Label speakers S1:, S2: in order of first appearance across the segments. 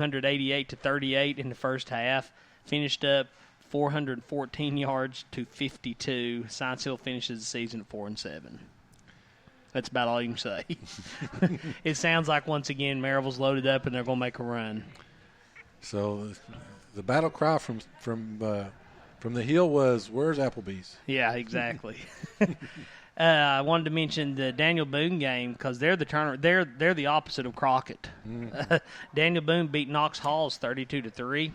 S1: 188-38 in the first half. Finished up 414 yards to 52. Science Hill finishes the season at 4-7. That's about all you can say. It sounds like, once again, Maryville's loaded up and they're going to make a run.
S2: So the battle cry from the hill was, "Where's Applebee's?"
S1: Yeah, exactly. I wanted to mention the Daniel Boone game because they're the opposite of Crockett.
S2: Mm-hmm.
S1: Daniel Boone beat Knox Halls 32-3.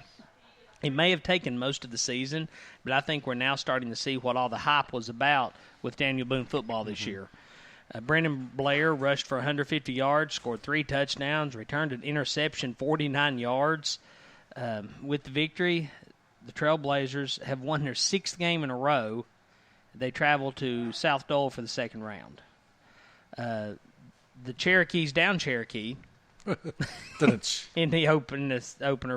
S1: It may have taken most of the season, but I think we're now starting to see what all the hype was about with Daniel Boone football this year. Brendan Blair rushed for 150 yards, scored 3 touchdowns, returned an interception 49 yards. With the victory, the Trailblazers have won their 6th game in a row. They travel to South Dole for the second round. The Cherokees down Cherokee in the opener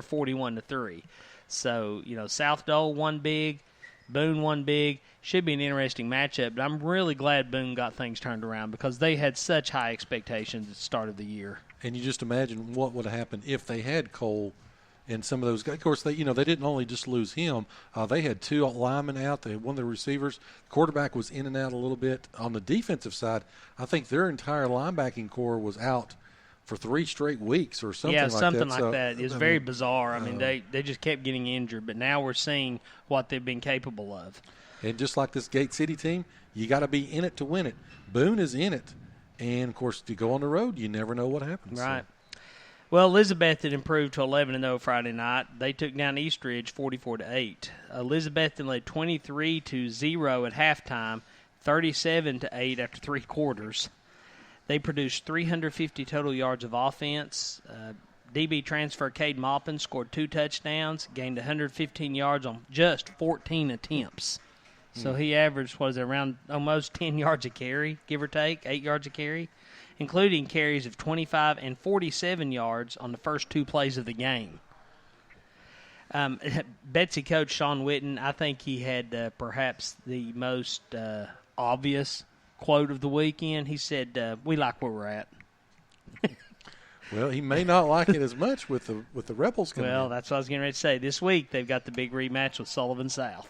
S1: 41-3. So, South Dole won big, Boone won big. Should be an interesting matchup, but I'm really glad Boone got things turned around because they had such high expectations at the start of the year.
S2: And you just imagine what would have happened if they had Cole and some of those guys. Of course, they didn't only just lose him. They had 2 linemen out. They had one of the receivers. The quarterback was in and out a little bit. On the defensive side, I think their entire linebacking core was out for 3 straight weeks or something like that.
S1: Yeah, something like that. It's very bizarre. I mean, they just kept getting injured, but now we're seeing what they've been capable of.
S2: And just like this Gate City team, you got to be in it to win it. Boone is in it. And, of course, to go on the road, you never know what happens.
S1: Right. So. Well, Elizabeth had improved to 11-0 Friday night. They took down Eastridge 44-8. Elizabeth led 23-0 at halftime, 37-8 after 3 quarters. They produced 350 total yards of offense. DB transfer Cade Maupin scored 2 touchdowns, gained 115 yards on just 14 attempts. So he averaged, around almost 10 yards a carry, give or take, 8 yards a carry, including carries of 25 and 47 yards on the first 2 plays of the game. Betsy coach Sean Witten, I think he had perhaps the most obvious quote of the weekend. He said, "We like where we're at."
S2: Well, he may not like it as much with the Rebels coming in.
S1: Well, that's what I was getting ready to say. This week they've got the big rematch with Sullivan South.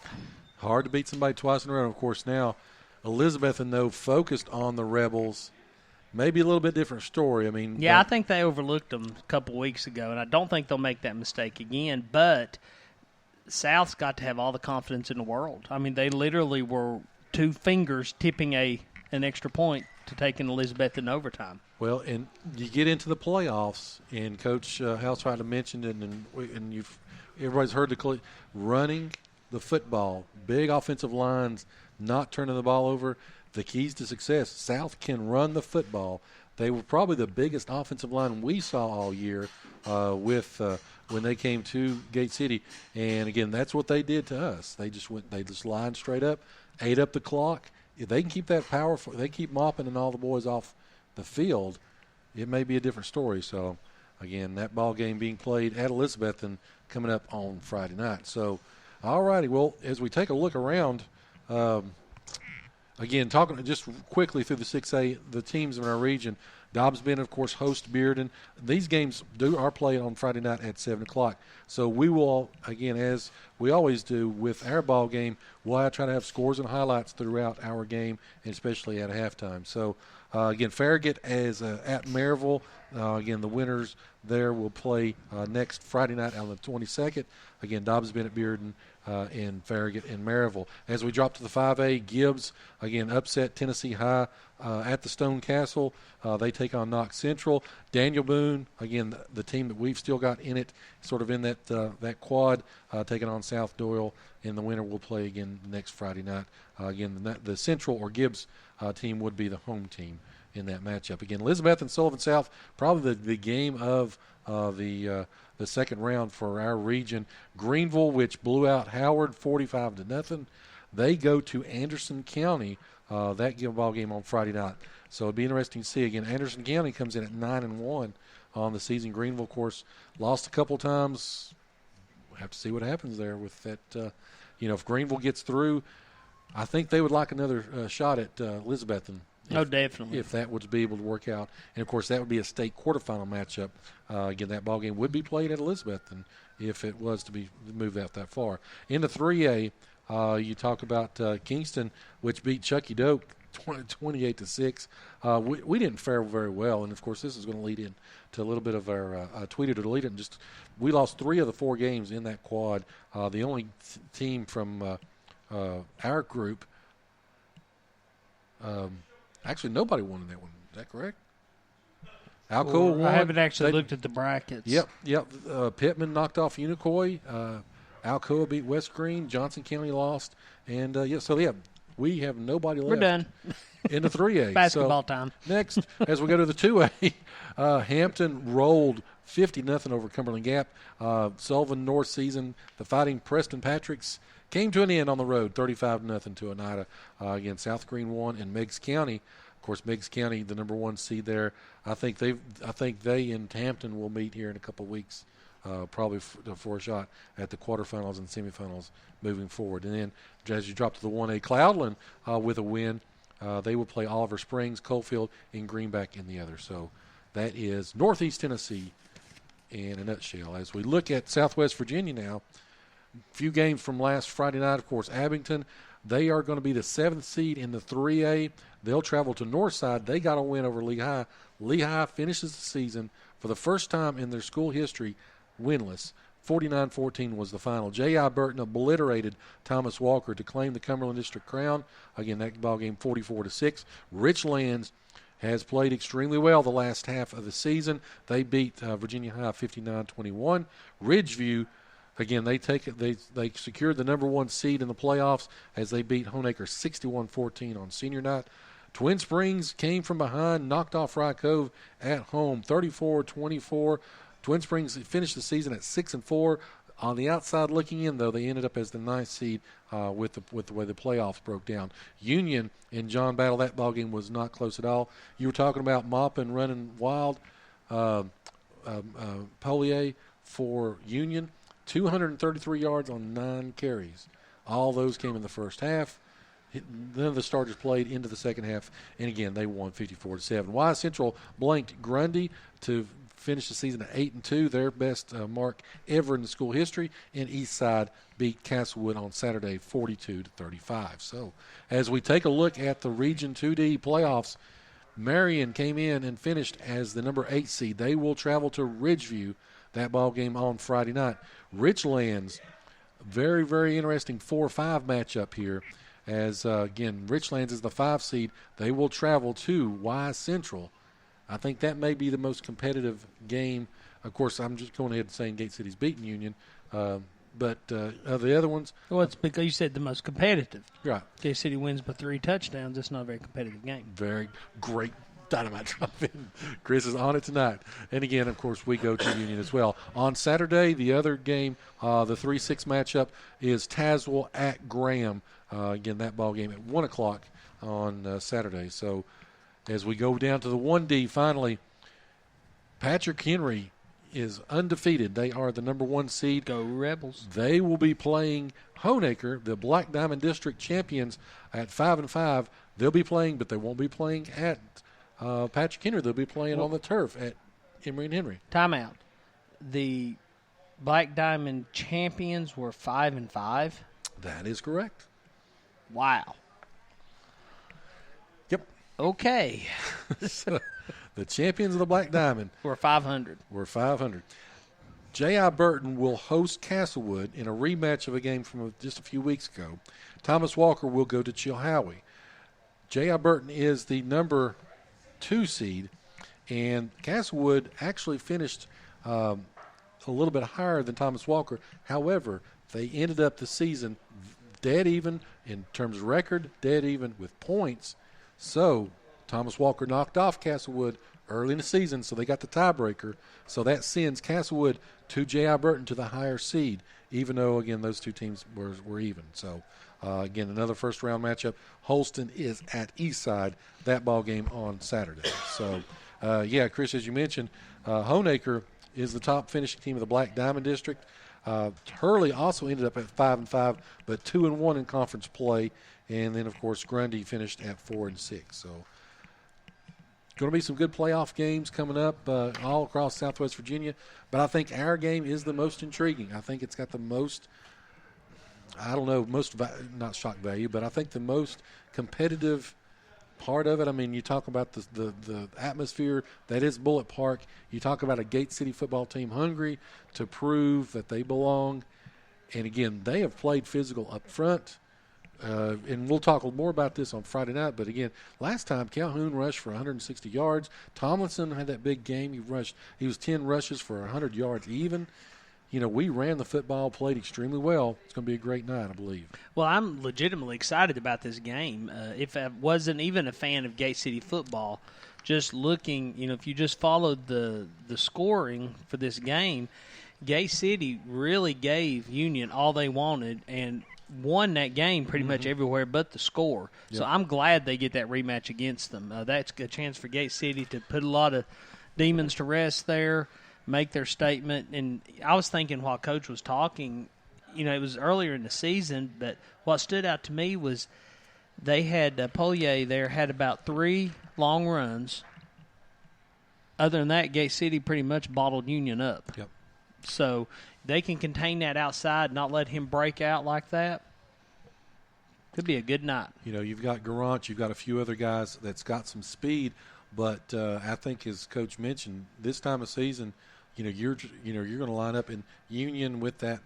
S2: Hard to beat somebody twice in a row. And of course, now Elizabeth and though focused on the Rebels, maybe a little bit different story. I mean,
S1: I think they overlooked them a couple weeks ago, and I don't think they'll make that mistake again. But South's got to have all the confidence in the world. I mean, they literally were 2 fingers tipping an extra point to take in Elizabeth in overtime.
S2: Well, and you get into the playoffs, and Coach House tried to mention it, and everybody's heard the running the football, big offensive lines, not turning the ball over. The keys to success, South can run the football. They were probably the biggest offensive line we saw all year when they came to Gate City. And, again, that's what they did to us. They just lined straight up, ate up the clock. If they can keep that power, they keep Maupin and all the boys off the field, it may be a different story. So, again, that ball game being played at Elizabeth and coming up on Friday night. So, all righty. Well, as we take a look around, again, talking just quickly through the 6A, the teams in our region, Dobbs Bend, of course, host Bearden. These games are played on Friday night at 7 o'clock. So we will, again, as we always do with our ball game, we'll try to have scores and highlights throughout our game, and especially at halftime. So, again, Farragut is at Maryville. Again, the winners there will play next Friday night on the 22nd. Again, Dobbs Bend at Bearden and Farragut and Maryville. As we drop to the 5A, Gibbs, again, upset Tennessee High at the Stone Castle. They take on Knox Central. Daniel Boone, again, the team that we've still got in it, sort of in that quad, taking on South Doyle. And the winner will play again next Friday night. Again, the Central or Gibbs team would be the home team in that matchup. Again, Elizabeth and Sullivan South, probably the game of the second round for our region. Greenville, which blew out Howard 45-0, they go to Anderson County. That ball game on Friday night. So it'd be interesting to see. Again, Anderson County comes in at 9-1 on the season. Greenville, of course, lost a couple times. We'll have to see what happens there with that. If Greenville gets through, I think they would like another shot at Elizabeth
S1: Oh, definitely.
S2: If that would be able to work out. And, of course, that would be a state quarterfinal matchup. Again, that ball game would be played at Elizabethton if it was to be moved out that far. In the 3A, you talk about Kingston, which beat Chucky Doak 28-6. We didn't fare very well, and, of course, this is going to lead in to a little bit of our tweeter to lead it. We lost 3 of the 4 games in that quad. The only team from our group actually, nobody won in that one. Is that correct? Alcoa won.
S1: I haven't actually looked at the brackets.
S2: Yep. Pittman knocked off Unicoi. Alcoa beat West Green. Johnson County lost. And, we have nobody left.
S1: We're done.
S2: In the 3A.
S1: Basketball time.
S2: Next, as we go to the 2A, Hampton rolled 50-0 over Cumberland Gap. Sullivan North season, the Fighting Preston Patricks came to an end on the road, 35-0 to Oneida. Again, South Green won, and Meigs County. Of course, Meigs County, the number 1 seed there. I think they and Hampton will meet here in a couple of weeks, probably for a shot at the quarterfinals and semifinals moving forward. And then, as you drop to the 1A, Cloudland with a win. They will play Oliver Springs, Coalfield, and Greenback in the other. So that is Northeast Tennessee in a nutshell. As we look at Southwest Virginia now, a few games from last Friday night, of course, Abington, they are going to be the 7th seed in the 3A. They'll travel to Northside. They got a win over Lehigh. Lehigh finishes the season for the first time in their school history winless. 49-14 was the final. J.I. Burton obliterated Thomas Walker to claim the Cumberland District crown. Again, that ball game 44-6. Richlands has played extremely well the last half of the season. They beat Virginia High 59-21. Ridgeview, again, they secured the number 1 seed in the playoffs as they beat Honaker 61-14 on senior night. Twin Springs came from behind, knocked off Rye Cove at home 34-24. Twin Springs finished the season at 6-4. On the outside looking in, though, they ended up as the 9th seed with the way the playoffs broke down. Union and John Battle, that ball game was not close at all. You were talking about mopping, running wild. Polier for Union, 233 yards on 9 carries. All those came in the first half. None of the starters played into the second half, and again, they won 54-7. Wise Central blanked Grundy to finish the season at 8-2, their best mark ever in the school history. And Eastside beat Castlewood on Saturday 42-35. So, as we take a look at the Region 2D playoffs, Marion came in and finished as the number 8 seed. They will travel to Ridgeview. That ball game on Friday night. Richlands, very, very interesting 4-5 matchup here. As, again, Richlands is the 5 seed. They will travel to Wise Central. I think that may be the most competitive game. Of course, I'm just going ahead and saying Gate City's beating Union. But the other ones.
S1: Well, it's because you said the most competitive.
S2: Right.
S1: Gate City wins by 3 touchdowns. It's not a very competitive game.
S2: Very great dynamite drop in. Chris is on it tonight. And again, of course, we go to Union as well. On Saturday, the other game, the 3-6 matchup is Tazewell at Graham. Again, that ball game at 1 o'clock on Saturday. So as we go down to the 1D, finally, Patrick Henry is undefeated. They are the number 1 seed.
S1: Go Rebels.
S2: They will be playing Honaker, the Black Diamond District champions, at 5-5. They'll be playing, but they won't be playing at Patrick Henry. They'll be playing on the turf at Emory and Henry.
S1: Timeout. The Black Diamond champions were 5-5.
S2: That is correct.
S1: Wow.
S2: Yep.
S1: Okay.
S2: So, the champions of the Black Diamond
S1: We're 500.
S2: were 500. J.I. Burton will host Castlewood in a rematch of a game from just a few weeks ago. Thomas Walker will go to Chilhowie. J.I. Burton is the number 2 seed, and Castlewood actually finished a little bit higher than Thomas Walker. However, they ended up the season dead even in terms of record, dead even with points. So Thomas Walker knocked off Castlewood early in the season, so they got the tiebreaker. So that sends Castlewood to J.I. Burton to the higher seed, even though, again, those two teams were even. So, again, another first-round matchup. Holston is at Eastside, that ball game on Saturday. So, Chris, as you mentioned, Honaker is the top finishing team of the Black Diamond District. Hurley also ended up at 5-5, but 2-1 in conference play. And then, of course, Grundy finished at 4-6. So, going to be some good playoff games coming up all across Southwest Virginia. But I think our game is the most intriguing. I think it's got the most, I don't know, not shock value, but I think the most competitive part of it. I mean, you talk about the atmosphere that is Bullitt Park. You talk about a Gate City football team hungry to prove that they belong. And, again, they have played physical up front. And we'll talk more about this on Friday night. But, again, last time Calhoun rushed for 160 yards. Tomlinson had that big game. He was 10 rushes for 100 yards even. You know, we ran the football, played extremely well. It's going to be a great night, I believe.
S1: Well, I'm legitimately excited about this game. If I wasn't even a fan of Gate City football, just looking, you know, if you just followed the scoring for this game, Gate City really gave Union all they wanted and won that game pretty much everywhere but the score. Yep. So I'm glad they get that rematch against them. That's a chance for Gate City to put a lot of demons to rest there, make their statement. And I was thinking while Coach was talking, you know, it was earlier in the season, but what stood out to me was they had Polier there had about 3 long runs. Other than that, Gate City pretty much bottled Union up.
S2: Yep.
S1: So they can contain that outside, not let him break out like that. Could be a good night.
S2: You know, you've got Garant, you've got a few other guys that's got some speed, but I think, as Coach mentioned, this time of season, you know, you're going to line up in Union with that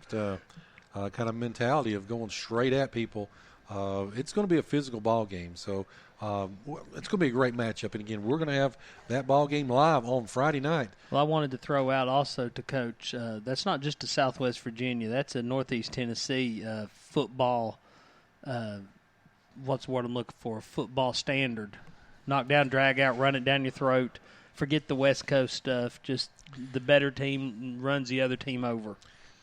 S2: kind of mentality of going straight at people. It's going to be a physical ball game, so it's going to be a great matchup. And again, we're going to have that ball game live on Friday night.
S1: Well, I wanted to throw out also to Coach, that's not just a Southwest Virginia, that's a Northeast Tennessee football. What's the word I'm looking for? Football standard. Knock down, drag out, run it down your throat. Forget the West Coast stuff. Just the better team runs the other team over.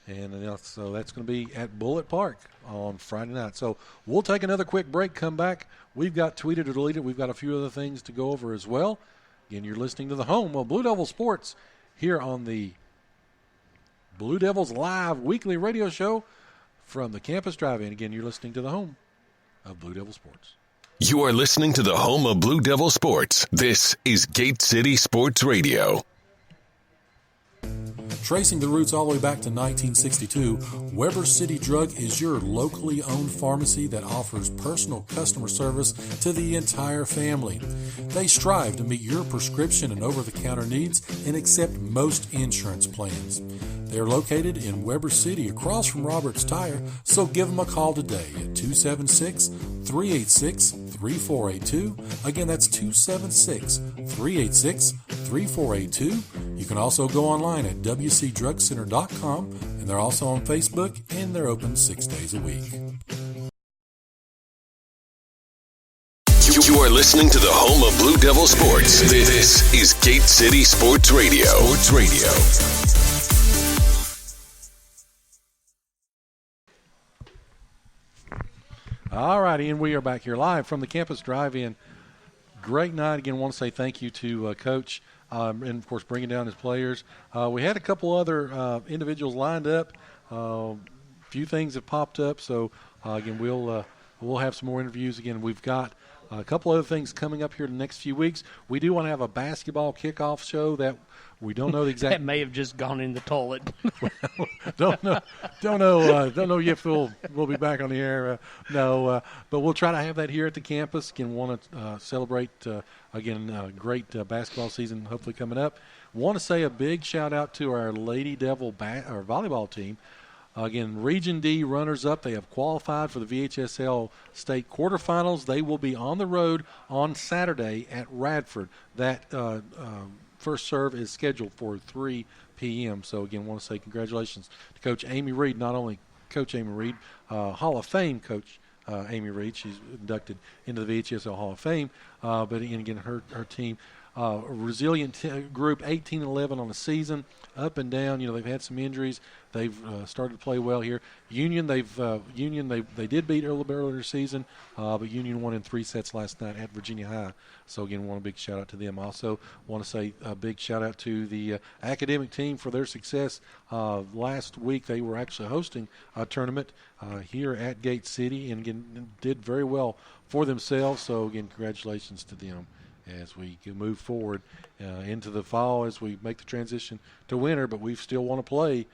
S2: And so that's going to be at Bullitt Park on Friday night. So we'll take another quick break, come back. We've got Tweeted or Deleted. We've got a few other things to go over as well. Again, you're listening to the home of Blue Devil Sports here on the Blue Devils Live weekly radio show from the Campus Drive-In. Again, you're listening to the home of Blue Devil Sports.
S3: You are listening to the home of Blue Devil Sports. This is Gate City Sports Radio.
S4: Tracing the roots all the way back to 1962, Weber City Drug is your locally owned pharmacy that offers personal customer service to the entire family. They strive to meet your prescription and over-the-counter needs and accept most insurance plans. They're located in Weber City across from Roberts Tire, so give them a call today at 276-386-3482. Again, that's 276-386-3482. You can also go online at wcdrugcenter.com, and they're also on Facebook, and they're open 6 days a week.
S3: You are listening to the home of Blue Devil Sports. This is Gate City Sports Radio. Sports Radio.
S2: All righty, and we are back here live from the Campus Drive-In. Great night. Again, want to say thank you to Coach and, of course, bringing down his players. We had a couple other individuals lined up. A few things have popped up. So, again, we'll have some more interviews. Again, we've got a couple other things coming up here in the next few weeks. We do want to have a basketball kickoff show that we don't know the exact.
S1: That may have just gone in the toilet.
S2: Don't know if we'll be back on the air. But we'll try to have that here at the campus. Again, want to celebrate great basketball season hopefully coming up. Want to say a big shout out to our Lady Devil our volleyball team. Again, Region D runners-up. They have qualified for the VHSL state quarterfinals. They will be on the road on Saturday at Radford. That first serve is scheduled for 3 p.m. So, again, want to say congratulations to Coach Amy Reed, not only Coach Amy Reed, Hall of Fame Coach Amy Reed. She's inducted into the VHSL Hall of Fame. But, again, her team, a resilient group, 18-11 on the season, up and down. You know, they've had some injuries. They've started to play well here. Union, they did beat earlier in the season, but Union won in 3 sets last night at Virginia High. So, again, want a big shout-out to them. Also want to say a big shout-out to the academic team for their success. Last week they were actually hosting a tournament here at Gate City and, again, did very well for themselves. So, again, congratulations to them as we move forward into the fall, as we make the transition to winter. But we still want to play